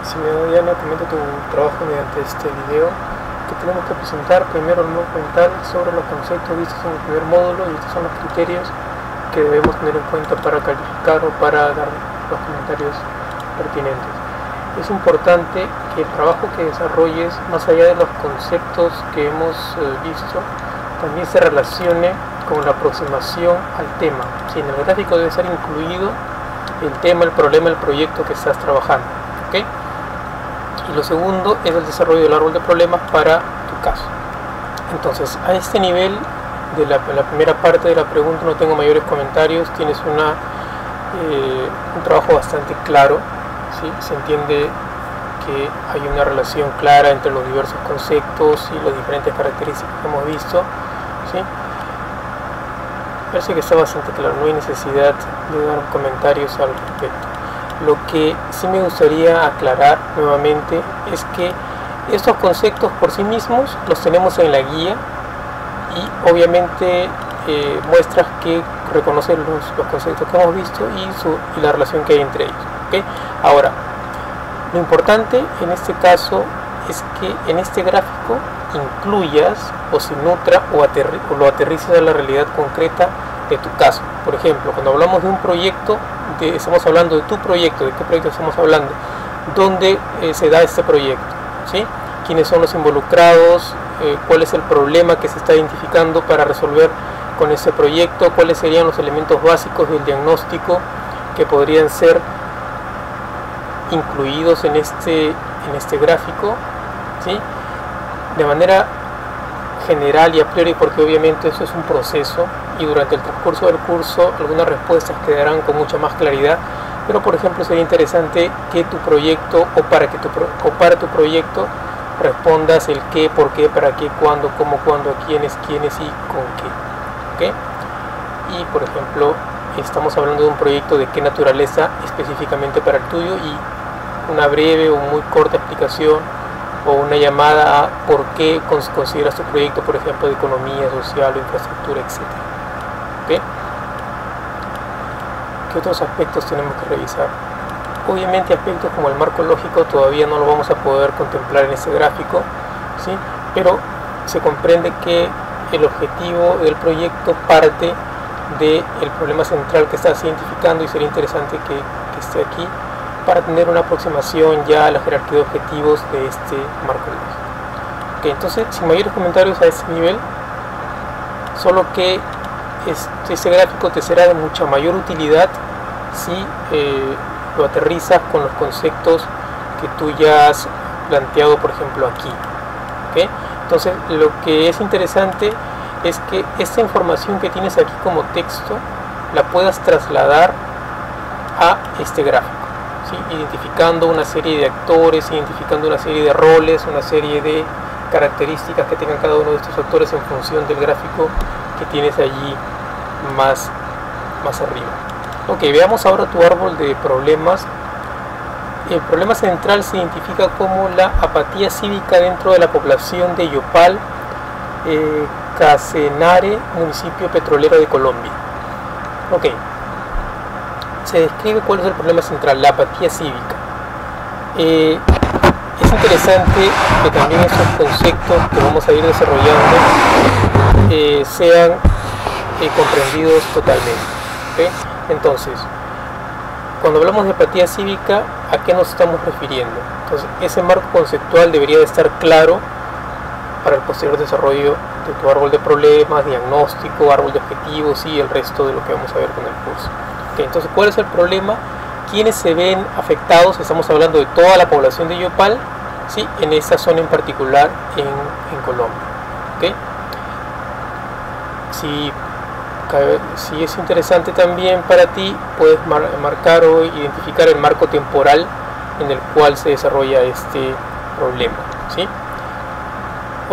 Si me da Diana, comenta tu trabajo mediante este video, que tenemos que presentar primero el módulo mental sobre los conceptos vistos en el primer módulo, y estos son los criterios que debemos tener en cuenta para calificar o para dar los comentarios pertinentes. Es importante que el trabajo que desarrolles, más allá de los conceptos que hemos visto, también se relacione con la aproximación al tema. Si en el gráfico debe ser incluido el tema, el problema, el proyecto que estás trabajando, ¿okay? Y lo segundo es el desarrollo del árbol de problemas para tu caso. Entonces, a este nivel de la primera parte de la pregunta no tengo mayores comentarios. Tienes un trabajo bastante claro, ¿sí? Se entiende que hay una relación clara entre los diversos conceptos y las diferentes características que hemos visto, ¿sí? Parece que está bastante claro, no hay necesidad de dar comentarios al respecto. Lo que sí me gustaría aclarar nuevamente es que estos conceptos por sí mismos los tenemos en la guía, y obviamente muestras que reconocen los conceptos que hemos visto y la relación que hay entre ellos, ¿okay? Ahora, lo importante en este caso es que en este gráfico incluyas o se nutra o lo aterrices a la realidad concreta de tu caso. Por ejemplo, cuando hablamos de un proyecto, estamos hablando de tu proyecto. ¿De qué proyecto estamos hablando? ¿Dónde se da este proyecto? ¿Sí? ¿Quiénes son los involucrados? ¿Cuál es el problema que se está identificando para resolver con ese proyecto? ¿Cuáles serían los elementos básicos del diagnóstico que podrían ser incluidos en este gráfico? ¿Sí? De manera general y a priori, porque obviamente eso es un proceso, y durante el transcurso del curso algunas respuestas quedarán con mucha más claridad, pero por ejemplo sería interesante que tu proyecto o para tu proyecto respondas el qué, por qué, para qué, cuándo, cómo, cuándo, quiénes y con qué, ¿okay? Y por ejemplo estamos hablando de un proyecto de qué naturaleza específicamente para el tuyo, y una breve o muy corta explicación o una llamada a por qué consideras tu proyecto, por ejemplo, de economía social o infraestructura, etc. ¿Okay? ¿Qué otros aspectos tenemos que revisar? Obviamente aspectos como el marco lógico todavía no lo vamos a poder contemplar en este gráfico, ¿sí? Pero se comprende que el objetivo del proyecto parte del problema central que estás identificando, y sería interesante que esté aquí para tener una aproximación ya a la jerarquía de objetivos de este marco lógico. Okay, entonces, sin mayores comentarios a este nivel, solo que este gráfico te será de mucha mayor utilidad si lo aterrizas con los conceptos que tú ya has planteado, por ejemplo, aquí. ¿Okay? Entonces, lo que es interesante es que esta información que tienes aquí como texto la puedas trasladar a este gráfico, ¿sí? Identificando una serie de actores, identificando una serie de roles, una serie de características que tengan cada uno de estos actores en función del gráfico que tienes allí más arriba. Ok, veamos ahora tu árbol de problemas. El problema central se identifica como la apatía cívica dentro de la población de Yopal, Casanare, municipio petrolero de Colombia. Ok, se describe cuál es el problema central, la apatía cívica. Es interesante que también estos conceptos que vamos a ir desarrollando sean comprendidos totalmente, ¿okay? Entonces, cuando hablamos de apatía cívica, ¿a qué nos estamos refiriendo? Entonces, ese marco conceptual debería de estar claro para el posterior desarrollo de tu árbol de problemas, diagnóstico, árbol de objetivos y el resto de lo que vamos a ver con el curso. Okay, entonces, ¿cuál es el problema? ¿Quiénes se ven afectados? Estamos hablando de toda la población de Yopal, ¿sí? En esta zona en particular en Colombia. ¿Okay? Si es interesante también para ti, puedes marcar o identificar el marco temporal en el cual se desarrolla este problema, ¿sí?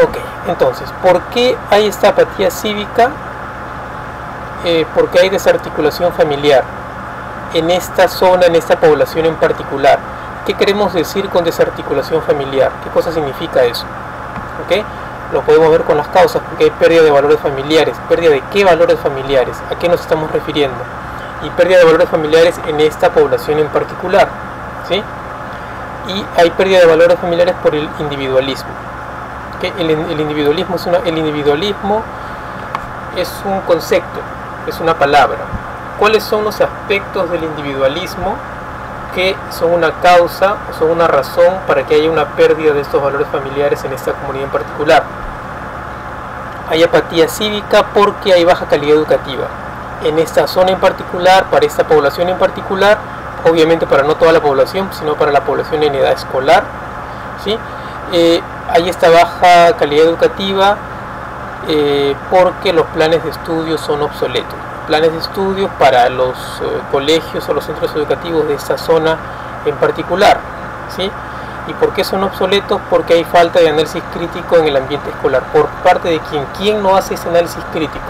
Ok, entonces, ¿por qué hay esta apatía cívica? ¿Por qué hay desarticulación familiar en esta zona, en esta población en particular? ¿Qué queremos decir con desarticulación familiar? ¿Qué cosa significa eso? ¿Okay? Lo podemos ver con las causas, porque hay pérdida de valores familiares. ¿Pérdida de qué valores familiares? ¿A qué nos estamos refiriendo? Y pérdida de valores familiares en esta población en particular, ¿sí? y hay pérdida de valores familiares por el individualismo. El individualismo es un concepto, es una palabra. ¿Cuáles son los aspectos del individualismo que son una causa o son una razón para que haya una pérdida de estos valores familiares en esta comunidad en particular? Hay apatía cívica porque hay baja calidad educativa en esta zona en particular, para esta población en particular, obviamente para no toda la población, sino para la población en edad escolar, ¿sí? Hay esta baja calidad educativa porque los planes de estudio son obsoletos. Planes de estudios para los colegios o los centros educativos de esta zona en particular, ¿sí? ¿Y por qué son obsoletos? Porque hay falta de análisis crítico en el ambiente escolar. ¿Por parte de quién? ¿Quién no hace ese análisis crítico?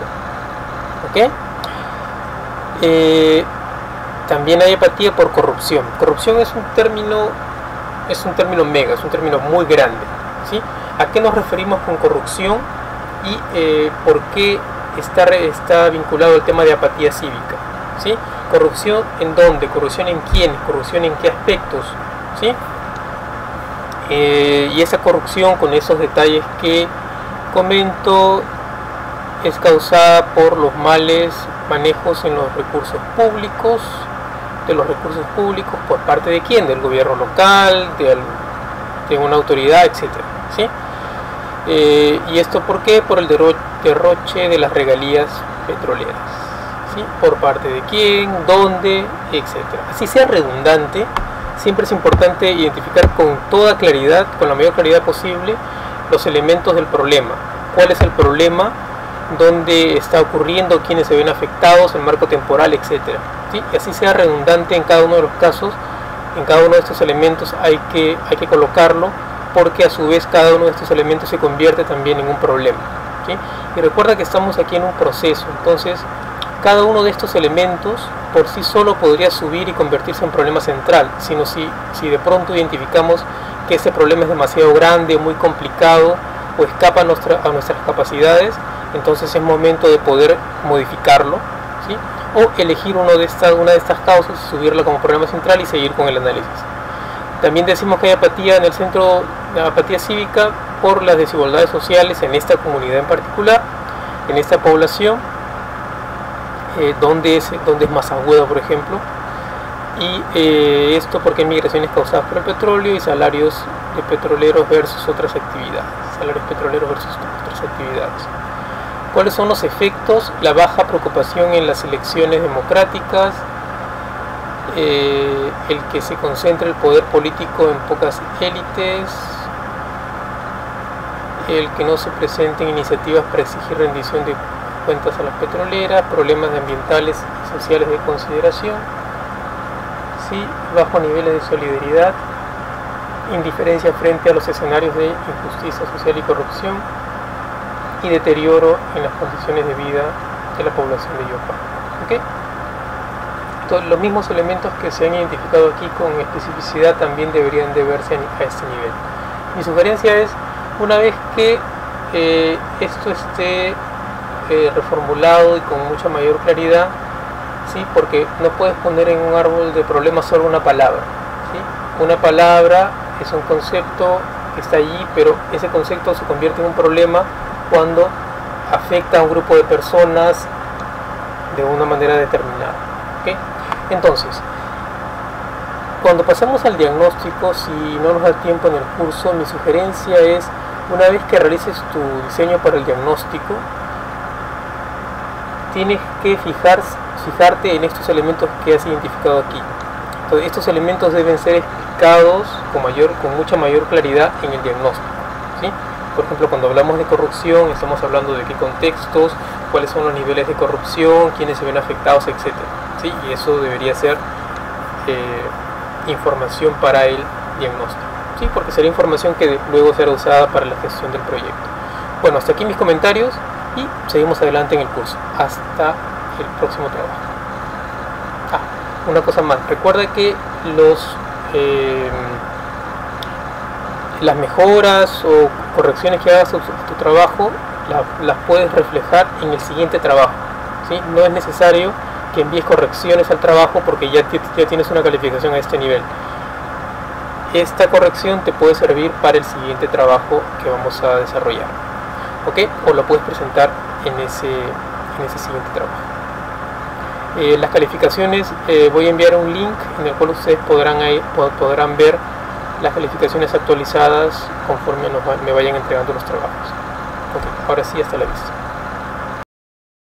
¿Ok? También hay apatía por corrupción. Corrupción es un término mega, es un término muy grande, ¿sí? ¿A qué nos referimos con corrupción? Y por qué está vinculado al tema de apatía cívica, ¿sí? Corrupción en dónde, corrupción en quiénes, corrupción en qué aspectos, ¿sí? Y esa corrupción, con esos detalles que comento, es causada por los males manejos en los recursos públicos, por parte de quién, del gobierno local, de una autoridad, etcétera, ¿sí? ¿Y esto por qué? Por el derroche de las regalías petroleras, ¿sí? Por parte de quién, dónde, etcétera. Así sea redundante, siempre es importante identificar con toda claridad, con la mayor claridad posible, los elementos del problema. ¿Cuál es el problema? ¿Dónde está ocurriendo? ¿Quiénes se ven afectados? El marco temporal, etcétera, ¿sí? Y así sea redundante en cada uno de los casos, en cada uno de estos elementos hay que colocarlo, porque a su vez cada uno de estos elementos se convierte también en un problema, ¿sí? Y recuerda que estamos aquí en un proceso, entonces cada uno de estos elementos por sí solo podría subir y convertirse en problema central, sino si de pronto identificamos que ese problema es demasiado grande, muy complicado o escapa a nuestras capacidades, entonces es momento de poder modificarlo, ¿sí? O elegir una de estas causas, subirla como problema central y seguir con el análisis. También decimos que hay apatía en el centro, apatía cívica por las desigualdades sociales en esta comunidad en particular, en esta población, donde es más aguda, por ejemplo, y esto porque hay migraciones causadas por el petróleo y salarios de petroleros versus otras actividades, ¿Cuáles son los efectos? La baja preocupación en las elecciones democráticas, el que se concentre el poder político en pocas élites, el que no se presenten iniciativas para exigir rendición de cuentas a las petroleras, problemas ambientales y sociales de consideración, ¿sí? Bajos niveles de solidaridad, indiferencia frente a los escenarios de injusticia social y corrupción, y deterioro en las condiciones de vida de la población de Yopa. ¿Okay? Entonces, los mismos elementos que se han identificado aquí con especificidad también deberían de verse a este nivel. Mi sugerencia es, una vez que esto esté reformulado y con mucha mayor claridad, ¿sí? Porque no puedes poner en un árbol de problemas solo una palabra, ¿sí? Una palabra es un concepto que está allí, pero ese concepto se convierte en un problema cuando afecta a un grupo de personas de una manera determinada, ¿okay? Entonces, cuando pasamos al diagnóstico, si no nos da tiempo en el curso, mi sugerencia es, una vez que realices tu diseño para el diagnóstico, tienes que fijarte en estos elementos que has identificado aquí. Entonces, estos elementos deben ser explicados con mucha mayor claridad en el diagnóstico, ¿sí? Por ejemplo, cuando hablamos de corrupción, estamos hablando de qué contextos, cuáles son los niveles de corrupción, quiénes se ven afectados, etc. ¿Sí? Y eso debería ser información para el diagnóstico, ¿sí? Porque será información que luego será usada para la gestión del proyecto. Bueno, hasta aquí mis comentarios y seguimos adelante en el curso. Hasta el próximo trabajo. Una cosa más, recuerda que las mejoras o correcciones que hagas a tu trabajo las puedes reflejar en el siguiente trabajo, ¿sí? No es necesario que envíes correcciones al trabajo porque ya tienes una calificación a este nivel. esta corrección te puede servir para el siguiente trabajo que vamos a desarrollar, ¿ok? O lo puedes presentar en ese siguiente trabajo. Las calificaciones, voy a enviar un link en el cual ustedes podrán ver las calificaciones actualizadas conforme me vayan entregando los trabajos. Ok, ahora sí, hasta la vista.